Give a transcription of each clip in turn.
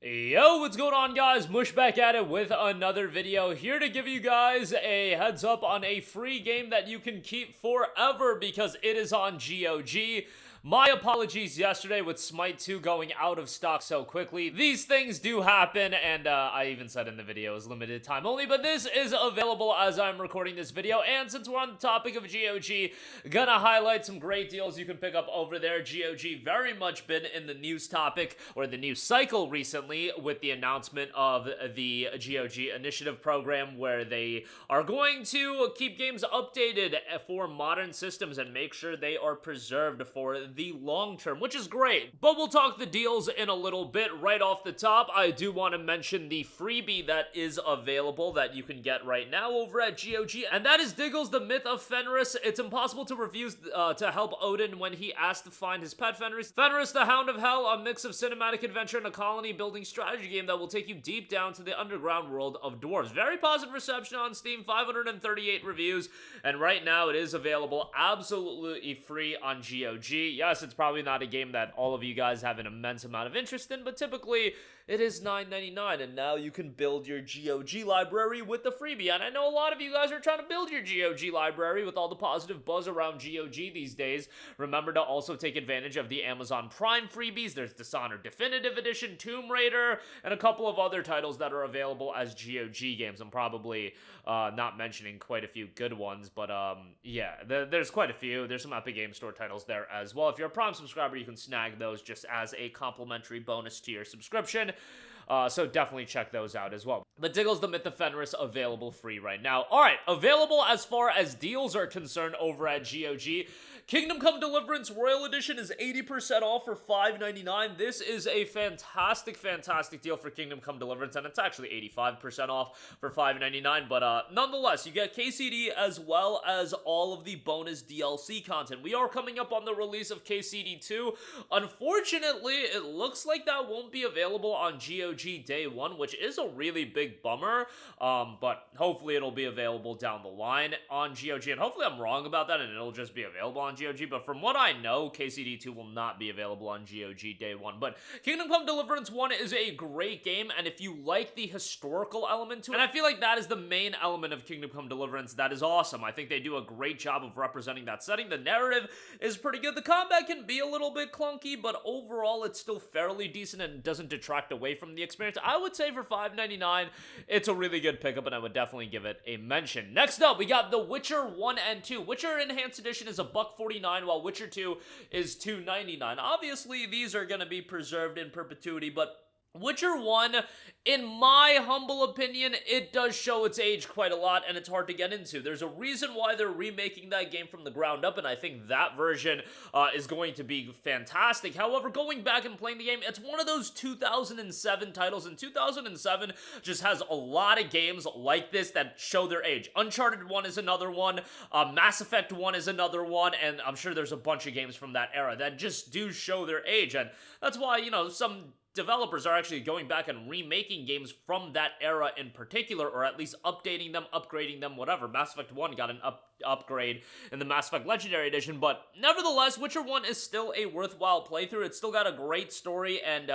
Yo, what's going on, guys? Mush back at it with another video, here to give you guys a heads up on a free game that you can keep forever because it is on GOG. My apologies yesterday with Smite 2 going out of stock so quickly. These things do happen, and I even said in the video it was limited time only, but this is available as I'm recording this video. And since we're on the topic of GOG, gonna highlight some great deals you can pick up over there. GOG very much been in the news topic, or the news cycle recently, with the announcement of the GOG Initiative program, where they are going to keep games updated for modern systems and make sure they are preserved for the long term, which is great. But we'll talk the deals in a little bit. Right off the top, I do want to mention the freebie that is available that you can get right now over at GOG, and that is Diggles, the Myth of Fenris. It's impossible to refuse to help Odin when he asks to find his pet Fenris. Fenris, the Hound of Hell, a mix of cinematic adventure and a colony building strategy game that will take you deep down to the underground world of dwarves. Very positive reception on Steam, 538 reviews, and right now it is available absolutely free on GOG. Yes, it's probably not a game that all of you guys have an immense amount of interest in, but typically it is $9.99, and now you can build your GOG library with the freebie. And I know a lot of you guys are trying to build your GOG library with all the positive buzz around GOG these days. Remember to also take advantage of the Amazon Prime freebies. There's Dishonored Definitive Edition, Tomb Raider, and a couple of other titles that are available as GOG games. I'm probably not mentioning quite a few good ones, but yeah, there's quite a few. There's some Epic Game Store titles there as well. If you're a Prime subscriber, you can snag those just as a complimentary bonus to your subscription. So definitely check those out as well. But Diggles, the Myth of Fenris, available free right now. Alright, available as far as deals are concerned over at GOG. Kingdom Come Deliverance Royal Edition is 80% off for $5.99. This is a fantastic deal for Kingdom Come Deliverance, and it's actually 85% off for $5.99. But nonetheless, you get KCD as well as all of the bonus DLC content. We are coming up on the release of KCD 2. Unfortunately, it looks like that won't be available on GOG Day 1, which is a really big bummer. But hopefully it'll be available down the line on GOG, and hopefully I'm wrong about that and it'll just be available on GOG, but from what I know, KCD 2 will not be available on GOG Day 1. But Kingdom Come Deliverance 1 is a great game, and if you like the historical element to it, and I feel like that is the main element of Kingdom Come Deliverance, that is awesome. I think they do a great job of representing that setting. The narrative is pretty good. The combat can be a little bit clunky, but overall it's still fairly decent and doesn't detract away from the experience. I would say for $5.99, it's a really good pickup, and I would definitely give it a mention. Next up, we got The Witcher 1 and 2. Witcher Enhanced Edition is $1.49, while Witcher 2 is $2.99. Obviously, these are going to be preserved in perpetuity, but Witcher 1, in my humble opinion, it does show its age quite a lot, and it's hard to get into. There's a reason why they're remaking that game from the ground up, and I think that version is going to be fantastic. However, going back and playing the game, it's one of those 2007 titles, and 2007 just has a lot of games like this that show their age. Uncharted 1 is another one, Mass Effect 1 is another one, and I'm sure there's a bunch of games from that era that just do show their age, and that's why, you know, some developers are actually going back and remaking games from that era in particular, or at least updating them, upgrading them, whatever. Mass Effect 1 got an upgrade in the Mass Effect Legendary Edition, but nevertheless, Witcher 1 is still a worthwhile playthrough. It's still got a great story, and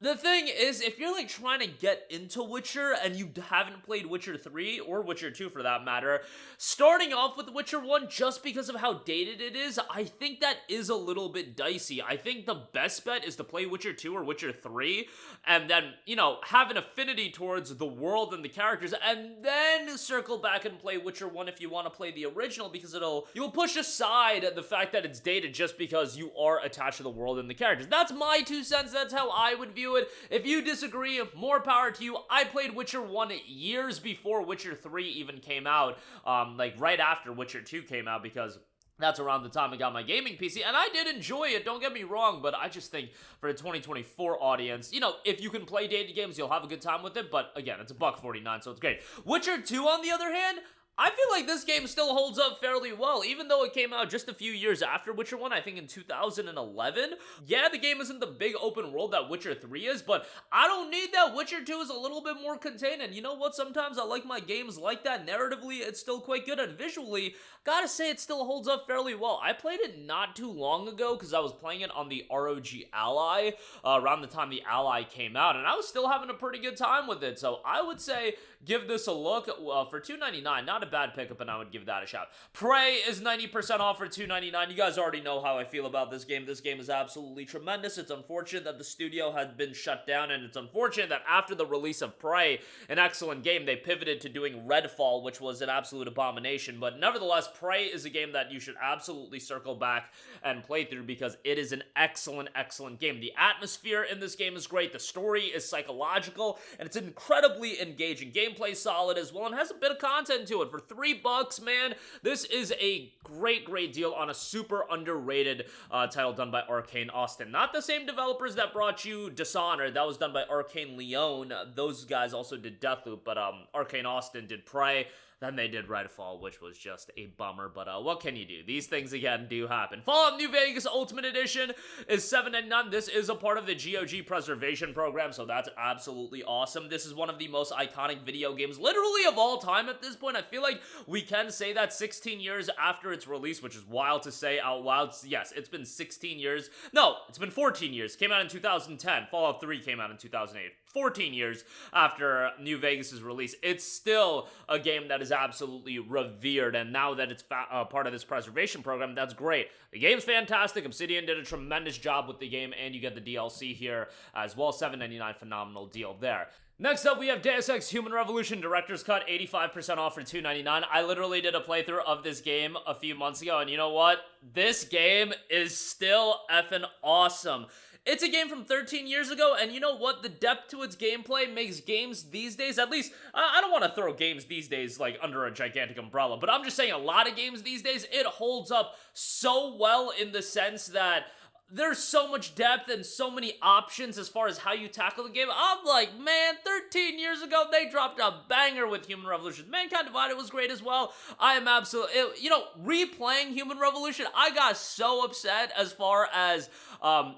the thing is, if you're like trying to get into Witcher and you haven't played Witcher 3 or Witcher 2 for that matter, starting off with Witcher 1 just because of how dated it is, I think that is a little bit dicey. I think the best bet is to play Witcher 2 or Witcher 3 and then, you know, have an affinity towards the world and the characters, and then circle back and play Witcher 1 if you want to play the original, because you'll push aside the fact that it's dated just because you are attached to the world and the characters. That's my 2 cents. That's how I would view it. If you disagree, more power to you. I played Witcher 1 years before Witcher 3 even came out, like right after Witcher 2 came out, because that's around the time I got my gaming PC, and I did enjoy it, don't get me wrong, but I just think for the 2024 audience, you know, if you can play dated games, you'll have a good time with it, but again, it's $1.49, so it's great. Witcher 2, on the other hand, I feel like this game still holds up fairly well, even though it came out just a few years after Witcher 1, I think in 2011. Yeah, the game isn't the big open world that Witcher 3 is, but I don't need that. Witcher 2 is a little bit more contained, and you know what? Sometimes I like my games like that. Narratively, it's still quite good, and visually, gotta say it still holds up fairly well. I played it not too long ago, because I was playing it on the ROG Ally, around the time the Ally came out, and I was still having a pretty good time with it, so I would say give this a look. For $2.99, not a bad pickup, and I would give that a shout. Prey is 90% off for $2.99. You guys already know how I feel about this game. This game is absolutely tremendous. It's unfortunate that the studio had been shut down, and it's unfortunate that after the release of Prey, an excellent game, they pivoted to doing Redfall, which was an absolute abomination. But nevertheless, Prey is a game that you should absolutely circle back and play through, because it is an excellent, excellent game. The atmosphere in this game is great. The story is psychological, and it's incredibly engaging. Gameplay solid as well, and has a bit of content to it. For $3, man, this is a great, great deal on a super underrated title done by Arcane Austin. Not the same developers that brought you Dishonored. That was done by Arcane Leon. Those guys also did Deathloop, but Arcane Austin did Prey. Then they did Redfall, which was just a bummer, but what can you do? These things, again, do happen. Fallout New Vegas Ultimate Edition is $7.99. This is a part of the GOG Preservation Program, so that's absolutely awesome. This is one of the most iconic video games, literally of all time at this point. I feel like we can say that 16 years after its release, which is wild to say out loud. Yes, it's been 16 years. No, it's been 14 years. Came out in 2010. Fallout 3 came out in 2008. 14 years after New Vegas' release. It's still a game that is absolutely revered, and now that it's part of this preservation program, that's great. The game's fantastic. Obsidian did a tremendous job with the game, and you get the DLC here as well. $7.99, phenomenal deal there. Next up, we have Deus Ex Human Revolution Director's Cut, 85% off for $2.99. I literally did a playthrough of this game a few months ago, and you know what? This game is still effing awesome. It's a game from 13 years ago, and you know what? The depth to its gameplay makes games these days, at least, I don't want to throw games these days, like, under a gigantic umbrella, but I'm just saying a lot of games these days, it holds up so well in the sense that there's so much depth and so many options as far as how you tackle the game. I'm like, man, 13 years ago, they dropped a banger with Human Revolution. Mankind Divided was great as well. I am absolutely, you know, replaying Human Revolution, I got so upset as far as,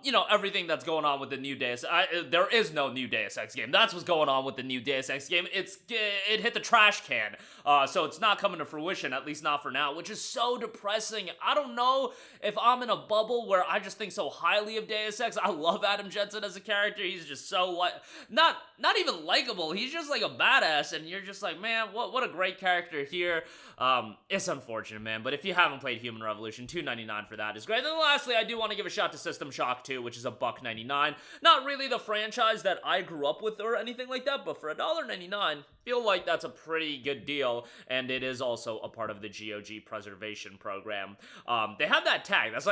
you know, everything that's going on with the new Deus. There is no new Deus Ex game. That's what's going on with the new Deus Ex game. It hit the trash can, so it's not coming to fruition, at least not for now, which is so depressing. I don't know if I'm in a bubble where I just think so highly of Deus Ex. I love Adam Jensen as a character. He's just so not even likable. He's just like a badass, and you're just like, man, what a great character here. It's unfortunate, man, but if you haven't played Human Revolution, $2.99 for that is great. And then lastly, I do want to give a shout to System Shock 2, which is $1.99. Not really the franchise that I grew up with or anything like that, but for $1.99, feel like that's a pretty good deal, and it is also a part of the GOG Preservation Program. They have that tag. That's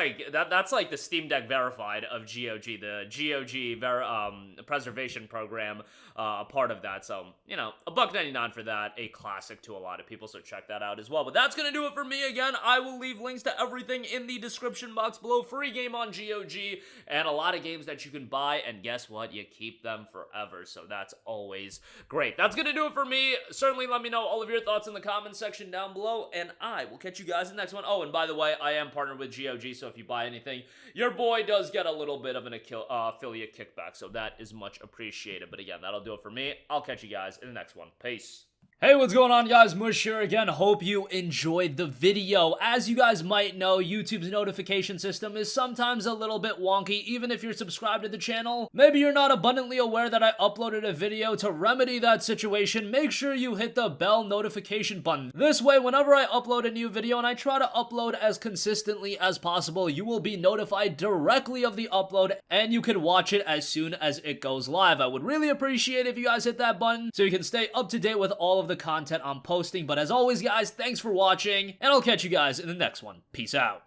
like the Steam Deck verified of GOG, the GOG Preservation Program, a part of that. So, you know, $1.99 for that, a classic to a lot of people, so check that out as well. But that's gonna do it for me. Again, I will leave links to everything in the description box below. Free game on GOG, and a lot of games that you can buy, and guess what? You keep them forever, so that's always great. That's gonna do it for me. Certainly let me know all of your thoughts in the comments section down below, and I will catch you guys in the next one. Oh, and by the way, I am partnered with GOG, so if you buy anything, your boy does get a little bit of an affiliate kickback, so that is much appreciated. But again, that'll do it for me. I'll catch you guys in the next one. Peace. Hey, what's going on, guys? Mush here again. Hope you enjoyed the video. As you guys might know, YouTube's notification system is sometimes a little bit wonky, even if you're subscribed to the channel. Maybe you're not abundantly aware that I uploaded a video. To remedy that situation, make sure you hit the bell notification button. This way, whenever I upload a new video, and I try to upload as consistently as possible, you will be notified directly of the upload, and you can watch it as soon as it goes live. I would really appreciate if you guys hit that button so you can stay up to date with all of the content I'm posting. But as always, guys, thanks for watching, and I'll catch you guys in the next one. Peace out.